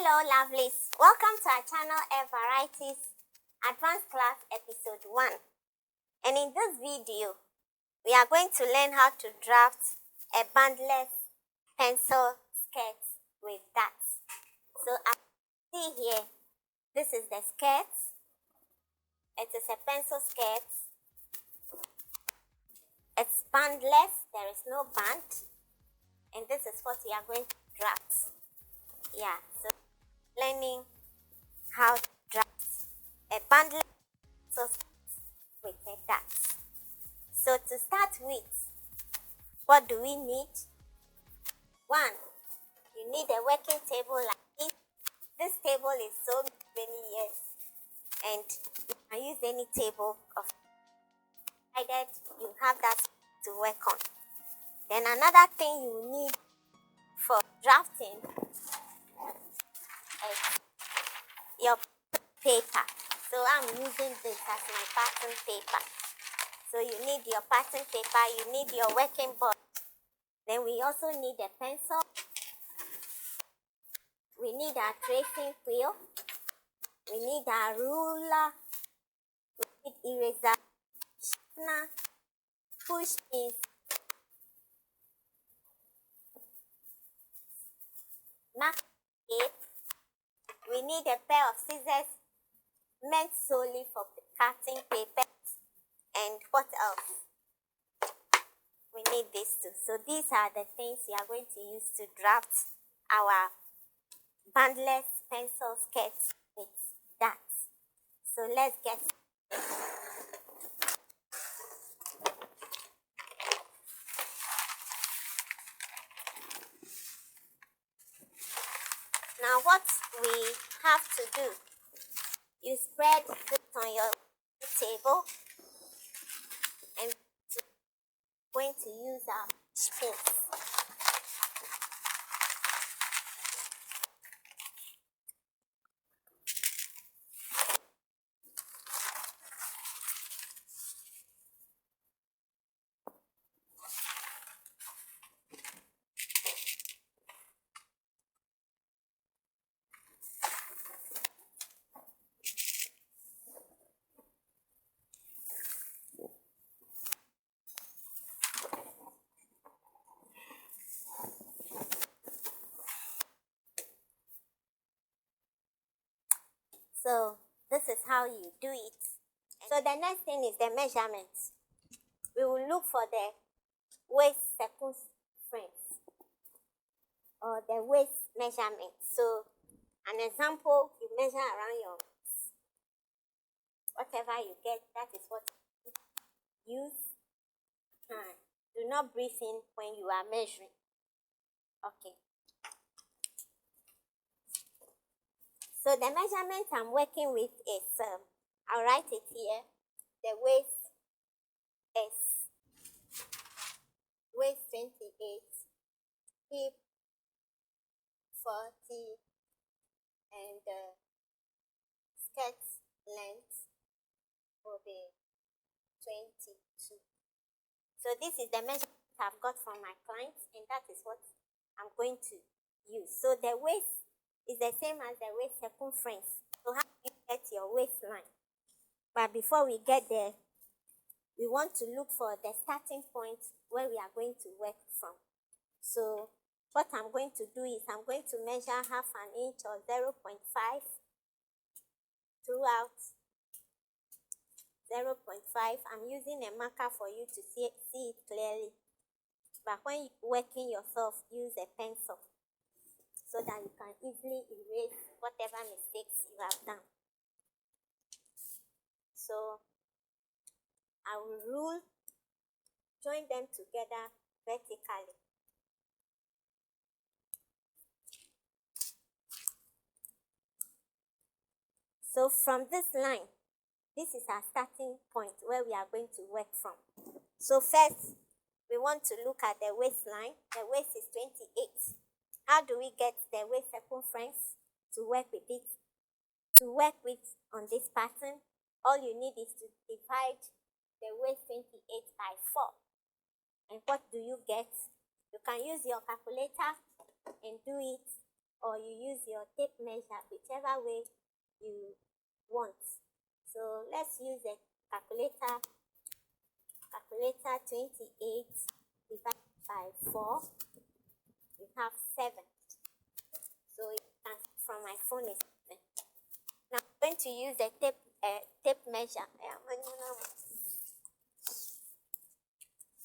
Hello lovelies, welcome to our channel Air Varieties Advanced Class Episode 1. And in this video, we are going to learn how to draft a bandless pencil skirt with dots. So as you see here, this is the skirt. It is a pencil skirt. It's bandless, there is no band. And this is what we are going to draft. Yeah, so learning how to draft a bandless pencil skirt with a dot. So to start with, what do we need? One, you need a working table like this. This table is so many years and you can use any table of provided you have that to work on. Then another thing you need for drafting is your paper. So I'm using this as my pattern paper. So you need your pattern paper, you need your working board. Then we also need a pencil. We need our tracing wheel. We need our ruler. We need eraser, sharpener, push pins, mark tape. We need a pair of scissors meant solely for cutting paper. And what else? We need these two. So these are the things we are going to use to draft our bandless pencil skirt with dots. So let's get started. Now what we have to do, you spread this on your table and we're going to use our pins. So this is how you do it. So the next thing is the measurements. We will look for the waist circumference or the waist measurement. So an example, you measure around your waist. Whatever you get, that is what you use. Do not breathe in when you are measuring. Okay. So the measurement I'm working with is, I'll write it here. The waist is waist 28, hip 40, and skirt length will be 22. So this is the measurement I've got from my clients, and that is what I'm going to use. So the waist is the same as the waist circumference. So how do you get your waistline? But before we get there, we want to look for the starting point where we are going to work from. So what I'm going to do is I'm going to measure half an inch or 0.5 throughout 0.5. I'm using a marker for you to see it clearly. But when you're working yourself, use a pencil so that you can easily erase whatever mistakes you have done. So I will rule, join them together vertically. So from this line, this is our starting point where we are going to work from. So first, we want to look at the waistline. The waist is 28. How do we get the waist circumference to work with it? To work with on this pattern, all you need is to divide the waist 28 by 4. And what do you get? You can use your calculator and do it or you use your tape measure, whichever way you want. So let's use a calculator. Calculator 28 divided by 4, we have 7. So it can, from my phone is 7. Now I'm going to use a tape measure.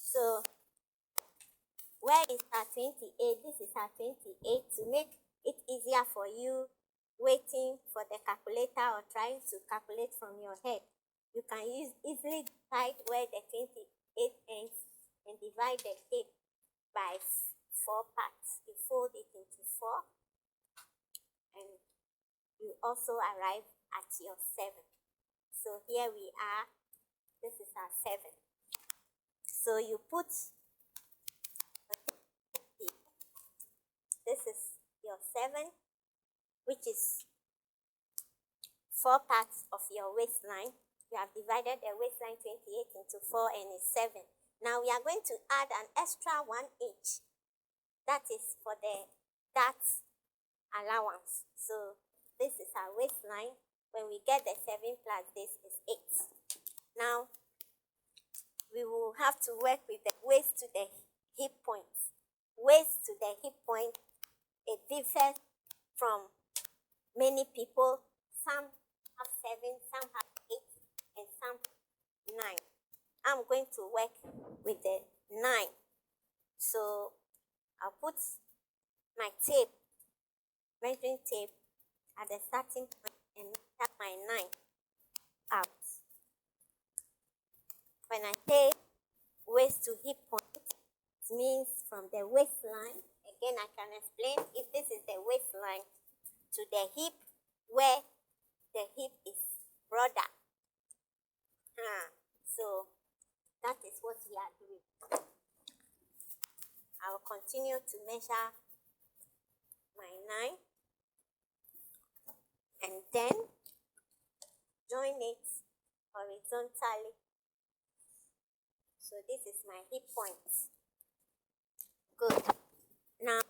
So where is our 28? This is our 28. To make it easier for you waiting for the calculator or trying to calculate from your head, you can easily divide where the 28 ends and divide the 8 by 4 parts. You fold it into 4 and you also arrive at your 7. So here we are. This is our 7. So you put, this is your 7, which is 4 parts of your waistline. You have divided the waistline 28 into 4 and it's 7. Now we are going to add an extra 1 inch. That is for the dart allowance. So this is our waistline. When we get the 7 plus this is 8. Now we will have to work with the waist to the hip point. Waist to the hip point, it differs from many people. Some have 7, some have 8, and some 9. I'm going to work with the 9. So I'll put my tape, measuring tape, at the starting point and measure my 9 out. When I say waist to hip point, it means from the waistline. Again, I can explain if this is the waistline to the hip, where the hip is broader. So that is what we are doing. I will continue to measure my 9 and then join it horizontally. So this is my hip point. Good. Now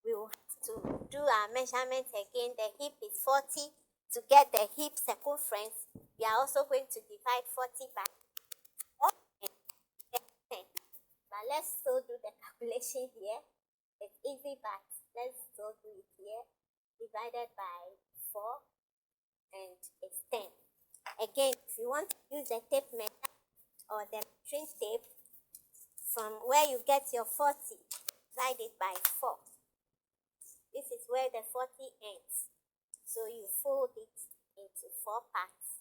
we will have to do our measurement again. The hip is 40. To get the hip circumference, we are also going to divide 40 by 4 and 10. But let's still do the calculation here. It's easy, but let's still do it here. Divided by 4 and it's 10. Again, if you want to use the tape measure or the measuring tape, from where you get your 40, divide it by 4. This is where the 40 ends. So you fold it into 4 parts.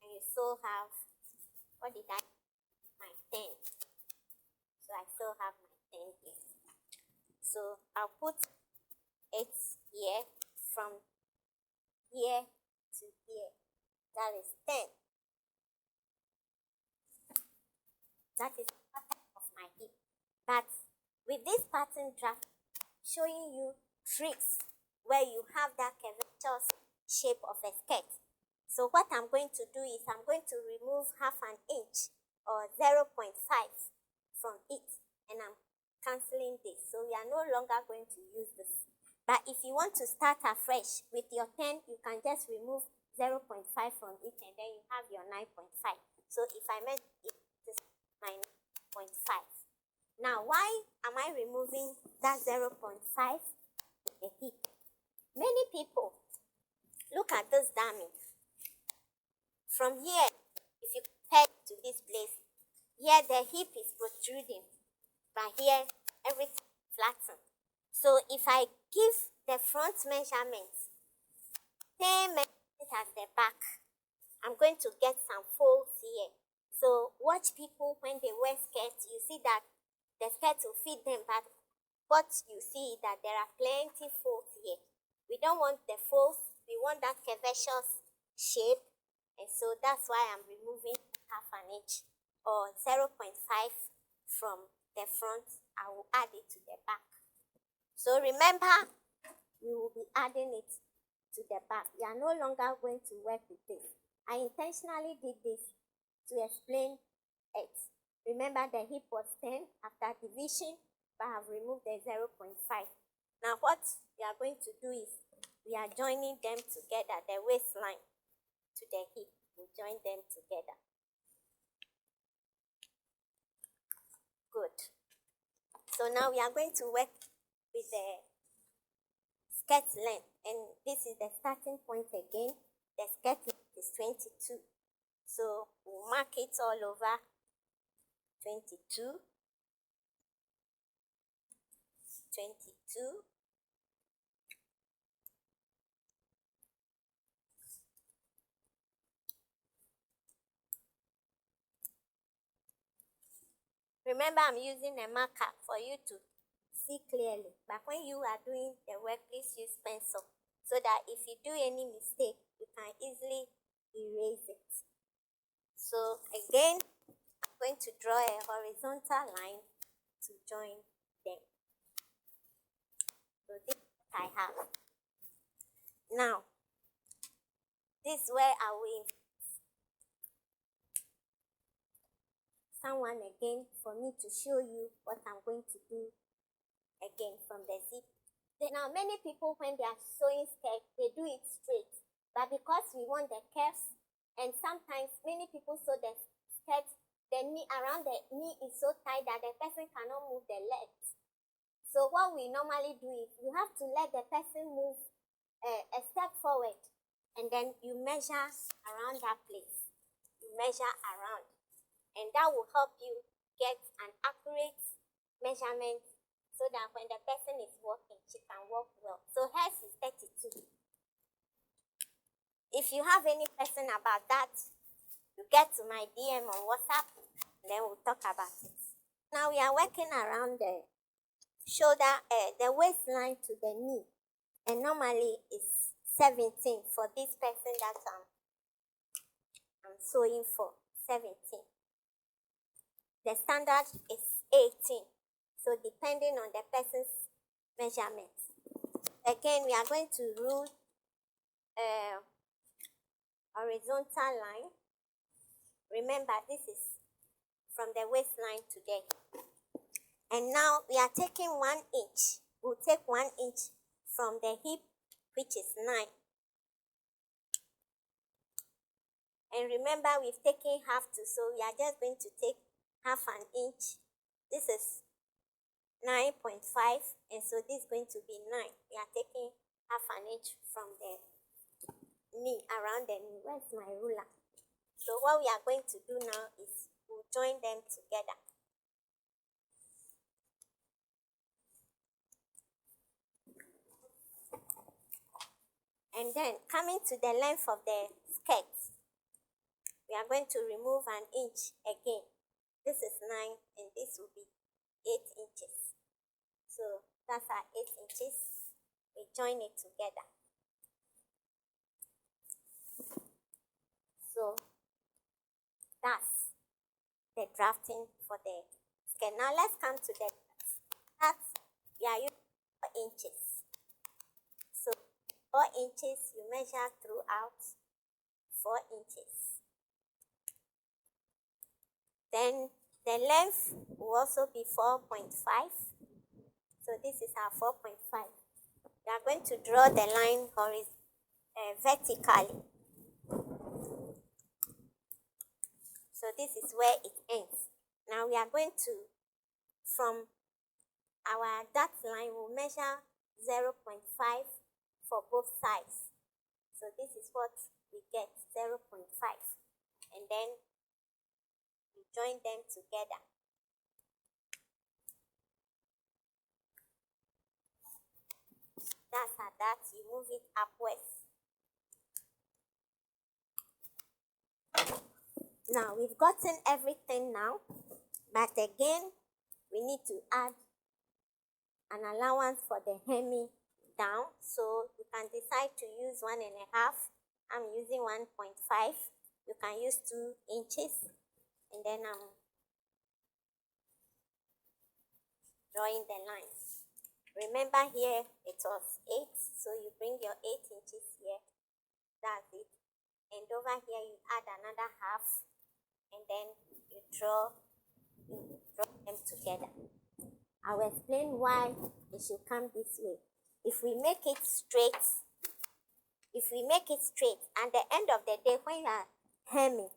And you still have, what did I, my 10. So I still have my 10 here. So I'll put it here, from here to here. That is 10. That is the pattern of my hip. But with this pattern draft, showing you tricks where you have that curvaceous shape of a skirt. So what I'm going to do is I'm going to remove half an inch or 0.5 from it, and I'm cancelling this. So we are no longer going to use this. But if you want to start afresh with your 10, you can just remove 0.5 from it and then you have your 9.5. So if I measure it, this is my 9.5. Now, why am I removing that 0.5? The hip. Many people, look at this dummy. From here, if you compare to this place, here the hip is protruding, but here everything is flattened. So if I give the front measurement, same measurement as the back, I'm going to get some folds here. So watch people when they wear skirts, you see that the skirt will fit them, but what you see is that there are plenty folds here. We don't want the folds, we want that curvaceous shape, and so that's why I'm removing half an inch or 0.5 from the front. I will add it to the back. So remember, we will be adding it to the back. We are no longer going to work with this. I intentionally did this to explain 8. Remember the hip was 10 after division, but I have removed the 0.5. Now what we are going to do is we are joining them together, the waistline to the hip. We join them together. Good. So now we are going to work with the skirt length, and this is the starting point again. The skirt length is 22. So we'll mark it all over 22, 22, remember I'm using a marker for you to see clearly, but when you are doing the work, please use pencil so that if you do any mistake, you can easily erase it. So again, I'm going to draw a horizontal line to join them. So this is what I have. Now, this is where I will someone again for me to show you what I'm going to do again from the zip. Now, many people when they are sewing skirt, they do it straight, but because we want the curves, and sometimes many people sew the skirt, the knee around the knee is so tight that the person cannot move the legs. So what we normally do is you have to let the person move a step forward, and then you measure around that place. You measure around, and that will help you get an accurate measurement so that when the person is walking, she can walk well. So hers is 32. If you have any question about that, you get to my DM on WhatsApp, and then we'll talk about it. Now we are working around the shoulder, the waistline to the knee, and normally it's 17 for this person that I'm sewing for, 17. The standard is 18. So depending on the person's measurement. Again, we are going to rule a horizontal line. Remember, this is from the waistline to the hip. And now we are taking 1 inch. We'll take 1 inch from the hip, which is 9. And remember, we've taken half to, so we are just going to take half an inch. This is 9.5, and so this is going to be 9. We are taking half an inch from the knee, around the knee. Where's my ruler? So what we are going to do now is we'll join them together. And then coming to the length of the skirt, we are going to remove an inch again. This is 9, and this will be 8 inches. So that's our 8 inches. We join it together. So that's the drafting for the skirt. Now let's come to the that's we are using 4 inches. So 4 inches, you measure throughout 4 inches. Then the length will also be 4.5. So this is our 4.5. We are going to draw the line vertically. So this is where it ends. Now we are going to, from our dot line, we'll measure 0.5 for both sides. So this is what we get, 0.5. And then we join them together. That's how that, you move it upwards. Now we've gotten everything now, but again, we need to add an allowance for the hemming down. So you can decide to use 1.5. I'm using 1.5. You can use 2 inches, and then I'm drawing the lines. Remember here it was 8, so you bring your 8 inches here. That's it. And over here you add another half, and then you draw them together. I will explain why it should come this way. If we make it straight, at the end of the day, when you are hemming,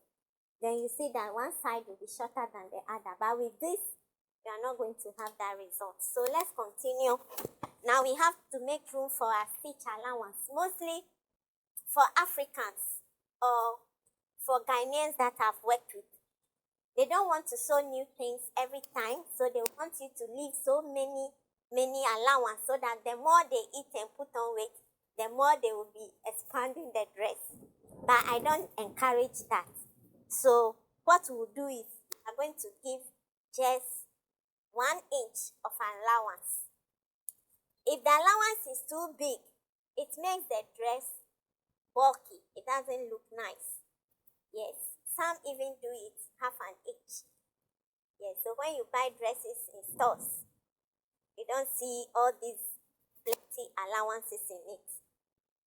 then you see that one side will be shorter than the other. But with this, you are not going to have that result. So let's continue. Now we have to make room for our stitch allowance, mostly for Africans or for Ghanaians that have worked with. They don't want to sew new things every time, so they want you to leave so many allowance so that the more they eat and put on weight, the more they will be expanding the dress. But I don't encourage that. So what we'll do is I'm going to give just 1 inch of allowance. If the allowance is too big, it makes the dress bulky. It doesn't look nice. Yes, some even do it half an inch. Yes, so when you buy dresses in stores, you don't see all these plenty allowances in it.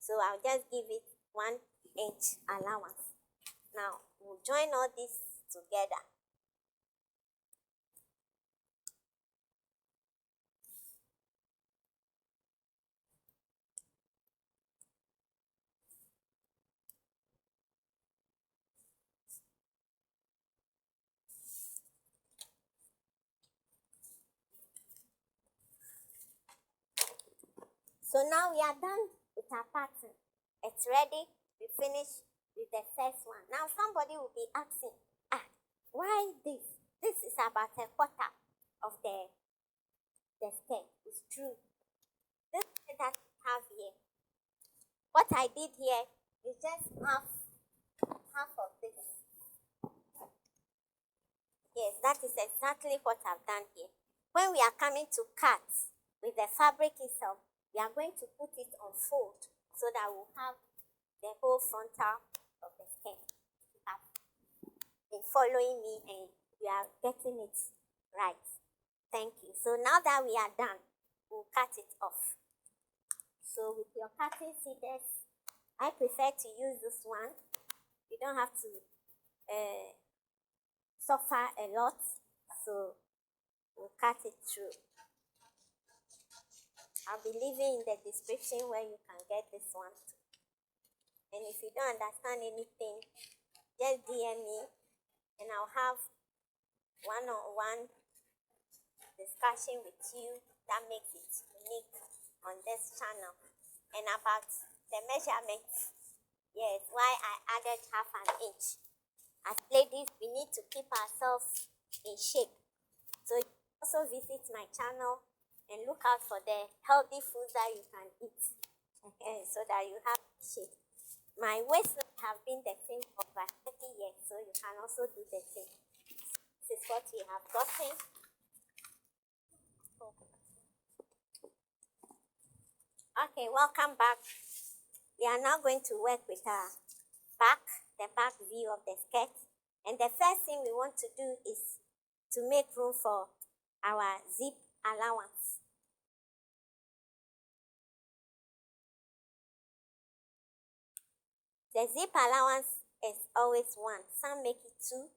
So I'll just give it 1 inch allowance. Now we'll join all this together. So now we are done with our pattern. It's ready. We finished with the first one. Now somebody will be asking, why this? This is about a quarter of the skirt. It's true. This that we have here. What I did here is just half of this. Yes, that is exactly what I've done here. When we are coming to cut with the fabric itself, we are going to put it on fold so that we'll have the whole frontal of the skirt. You have been following me and we are getting it right. Thank you. So now that we are done, we'll cut it off. So with your cutting scissors, I prefer to use this one. You don't have to suffer a lot, so we'll cut it through. I'll be leaving in the description where you can get this one too. And if you don't understand anything, just DM me and I'll have one-on-one discussion with you that makes it unique on this channel. And about the measurements, yes, why I added half an inch. As ladies, we need to keep ourselves in shape. So also visit my channel and look out for the healthy foods that you can eat, okay, so that you have shape. My waistline have been the same for about 30 years, so you can also do the same. This is what we have gotten. Okay, welcome back. We are now going to work with our the back view of the skirt. And the first thing we want to do is to make room for our zip allowance. The zip allowance is always 1. Some make it 2.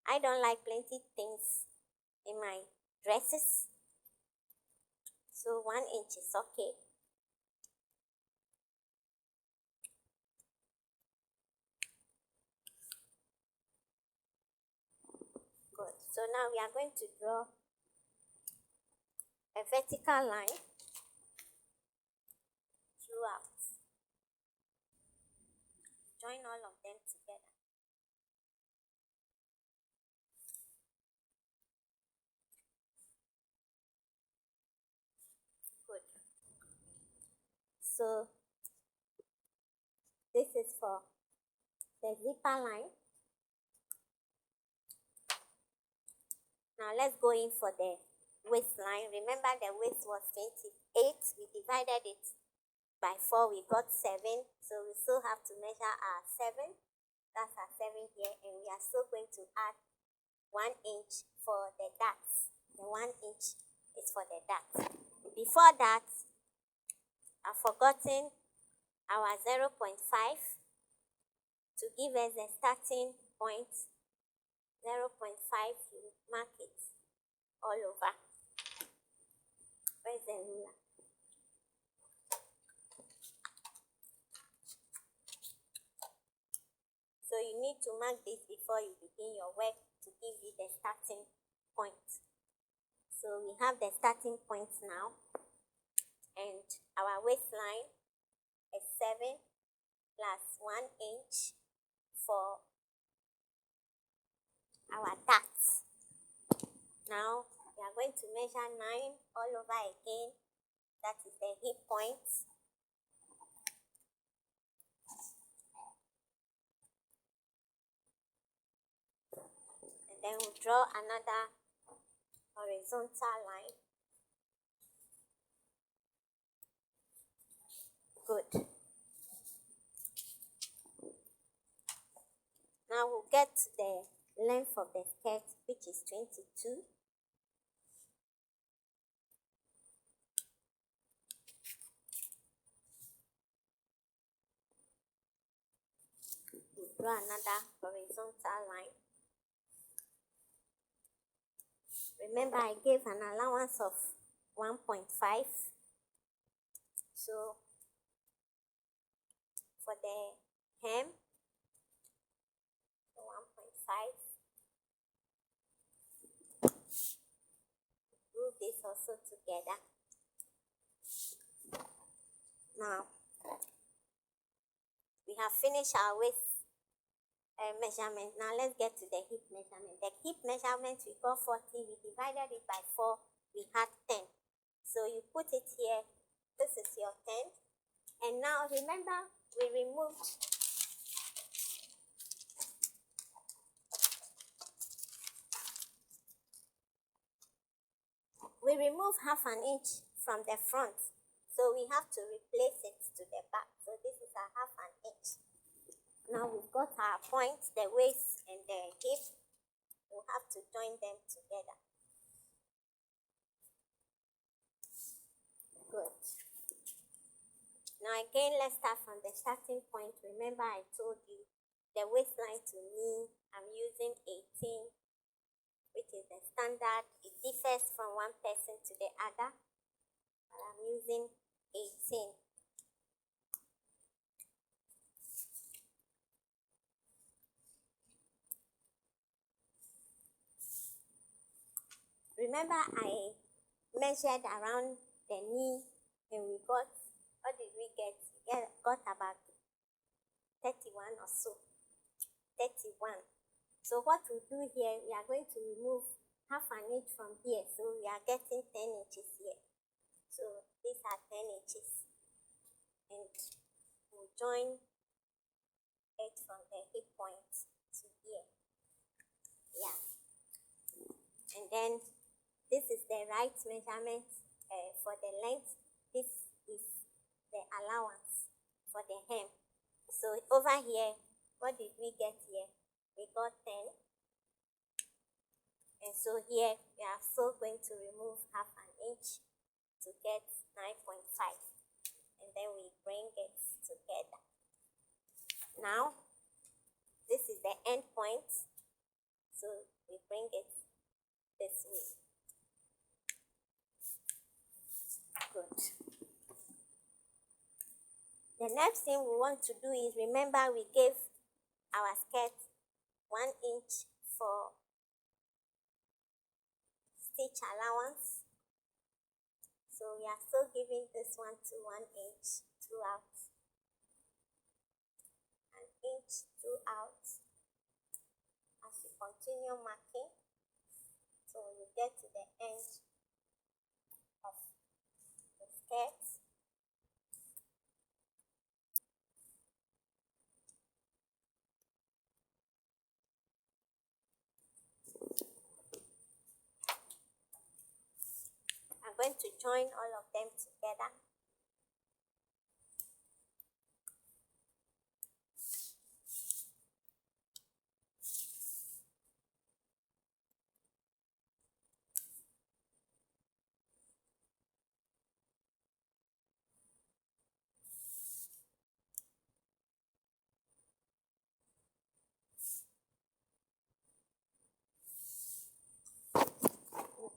I don't like plenty things in my dresses, so 1 inch is okay. Good. So now we are going to draw a vertical line throughout. Join all of them together. Good. So this is for the zipper line. Now let's go in for the waistline. Remember the waist was 28. We divided it by 4. We got 7. So we still have to measure our 7. That's our 7 here. And we are still going to add 1 inch for the darts. The 1 inch is for the darts. Before that, I've forgotten our 0.5 to give us a starting point 0.5, you mark it all over. Where's the ruler? So you need to mark this before you begin your work to give you the starting point. So we have the starting point now, and our waistline is 7 plus 1 inch for our dart. Now we are going to measure 9 all over again. That is the hip point. And then we'll draw another horizontal line. Good. Now we'll get the length of the skirt, which is 22. We'll draw another horizontal line. Remember, I gave an allowance of 1.5. So for the hem, 1.5. Glue this also together. Now we have finished our waist measurement. Now let's get to the hip measurement. The hip measurement, we got 40. We divided it by 4. We had 10. So you put it here. This is your 10. And now remember, we removed half an inch from the front. So we have to replace it to the back. So this is a half an inch. Now we've got our points, the waist and the hip. We'll have to join them together. Good. Now again, let's start from the starting point. Remember, I told you the waistline to me, I'm using 18, which is the standard. It differs from one person to the other, but I'm using 18. Remember, I measured around the knee, and we got, what did we get? We got about 31 or so. 31. So what we do here, we are going to remove half an inch from here. So we are getting 10 inches here. So these are 10 inches. And we'll join it from the hip point to here. Yeah. And then this is the right measurement for the length. This is the allowance for the hem. So over here, what did we get here? We got 10. And so here, we are still going to remove half an inch to get 9.5. And then we bring it together. Now, this is the end point. So we bring it this way. Good. The next thing we want to do is, remember, we gave our skirt 1 inch for stitch allowance. So we are still giving this one to 1 inch throughout. An inch throughout. As you continue marking, so when you get to the end of the skirt, I'm going to join all of them together.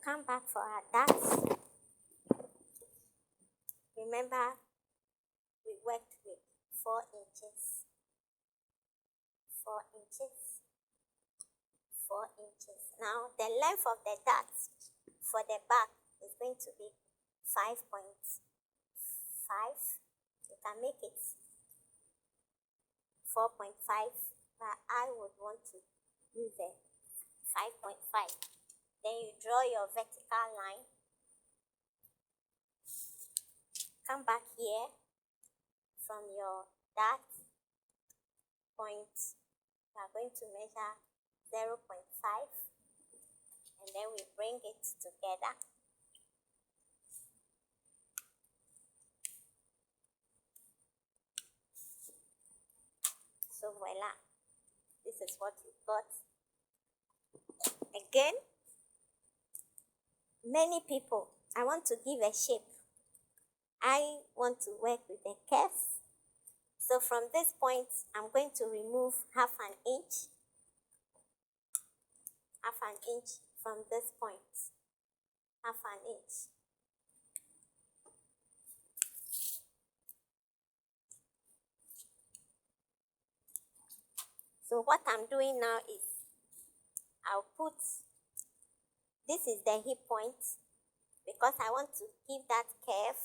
come back for our darts. Remember, we worked with 4 inches, 4 inches, 4 inches. Now, the length of the dart for the back is going to be 5.5. You can make it 4.5, but I would want to use a 5.5. Then you draw your vertical line. Come back here from your dart point. We are going to measure 0.5, and then we bring it together. So voila, this is what we got. Again, many people, I want to give a shape. I want to work with the curves. So from this point, I'm going to remove half an inch from this point, half an inch. So what I'm doing now is, I'll put, this is the hip point, because I want to give that curve.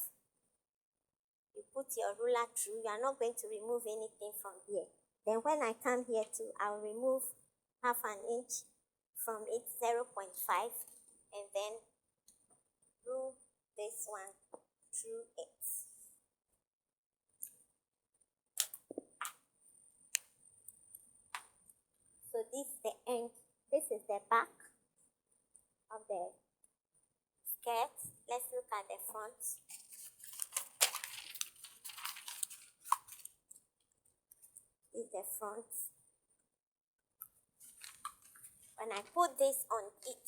You put your ruler through, you are not going to remove anything from here. Then when I come here too, I'll remove half an inch from it, 0.5, and then rule this one through it. So this is the end, this is the back of the skirt. Let's look at the front. This is the front. When I put this on it,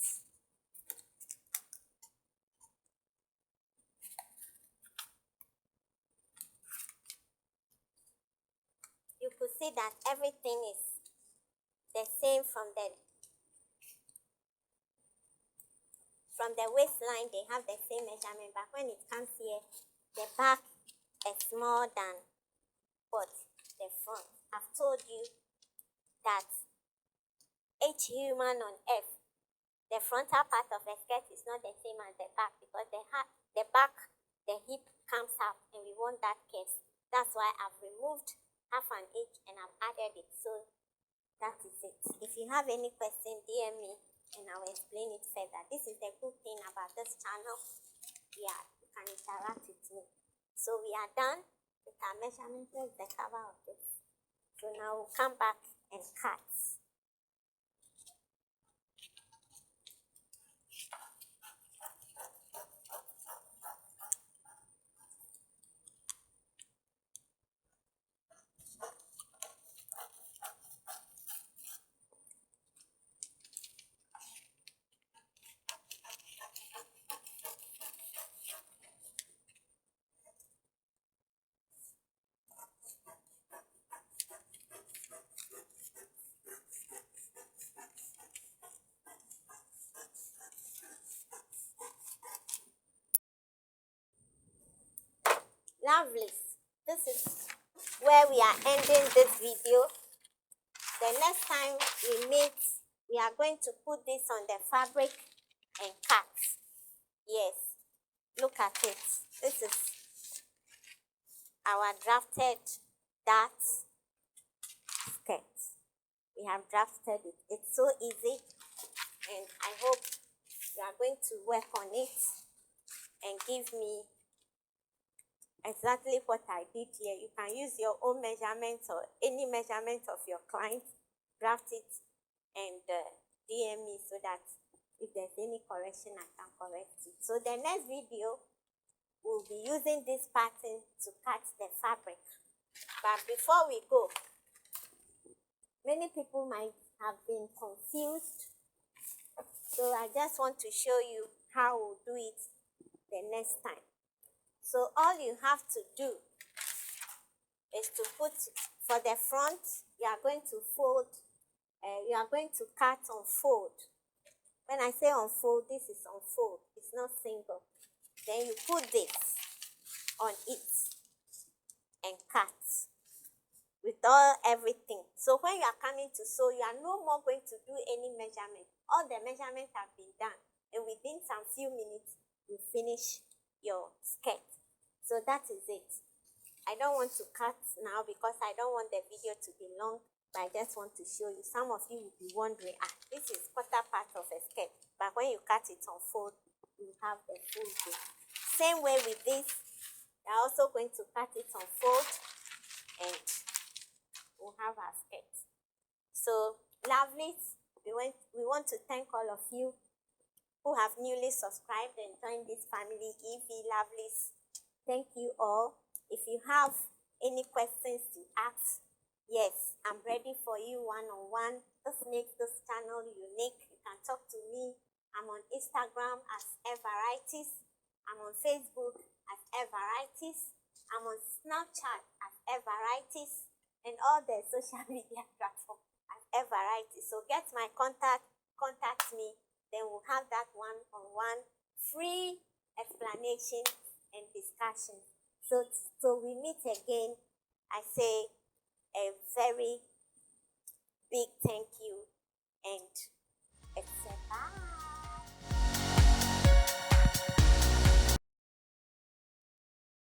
you could see that everything is the same from the waistline. They have the same measurement, but when it comes here, the back is more than what the front. I've told you that each human on earth, the frontal part of the skirt is not the same as the back, because the back, the hip comes up, and we want that curve. That's why I've removed half an inch and I've added it. So that is it. If you have any question, DM me and I will explain it further. This is the good thing about this channel. Yeah, you can interact with me. So we are done with our measurement. Here's the cover of this. So now we'll come back and cut. Lovelies, this is where we are ending this video. The next time we meet, we are going to put this on the fabric and cut. Yes, look at it. This is our drafted dart skirt. We have drafted it. It's so easy, and I hope you are going to work on it and give me exactly what I did here. You can use your own measurements or any measurement of your client, draft it, and DM me so that if there's any correction, I can correct it. So the next video, we'll be using this pattern to cut the fabric. But before we go, many people might have been confused. So I just want to show you how we'll do it the next time. So all you have to do is to put, for the front, you are going to fold, you are going to cut on fold. When I say unfold, this is unfold. It's not single. Then you put this on it and cut with all everything. So when you are coming to sew, you are no more going to do any measurement. All the measurements have been done, and within some few minutes, you finish your skirt. So that is it. I don't want to cut now because I don't want the video to be long, but I just want to show you. Some of you will be wondering, this is quarter part of a skirt, but when you cut it on fold, you have the full thing. Same way with this, we are also going to cut it on fold, and we'll have our skirt. So, lovelies, we want to thank all of you who have newly subscribed and joined this family, EV Lovelies. Thank you all. If you have any questions to ask, yes, I'm ready for you one-on-one. This makes this channel unique. You can talk to me. I'm on Instagram as Varieties. I'm on Facebook as Varieties. I'm on Snapchat as Varieties, and all the social media platforms as Varieties. So get my contact me. Then we'll have that one-on-one free explanation and discussion. So we meet again. I say a very big thank you, and it's a bye.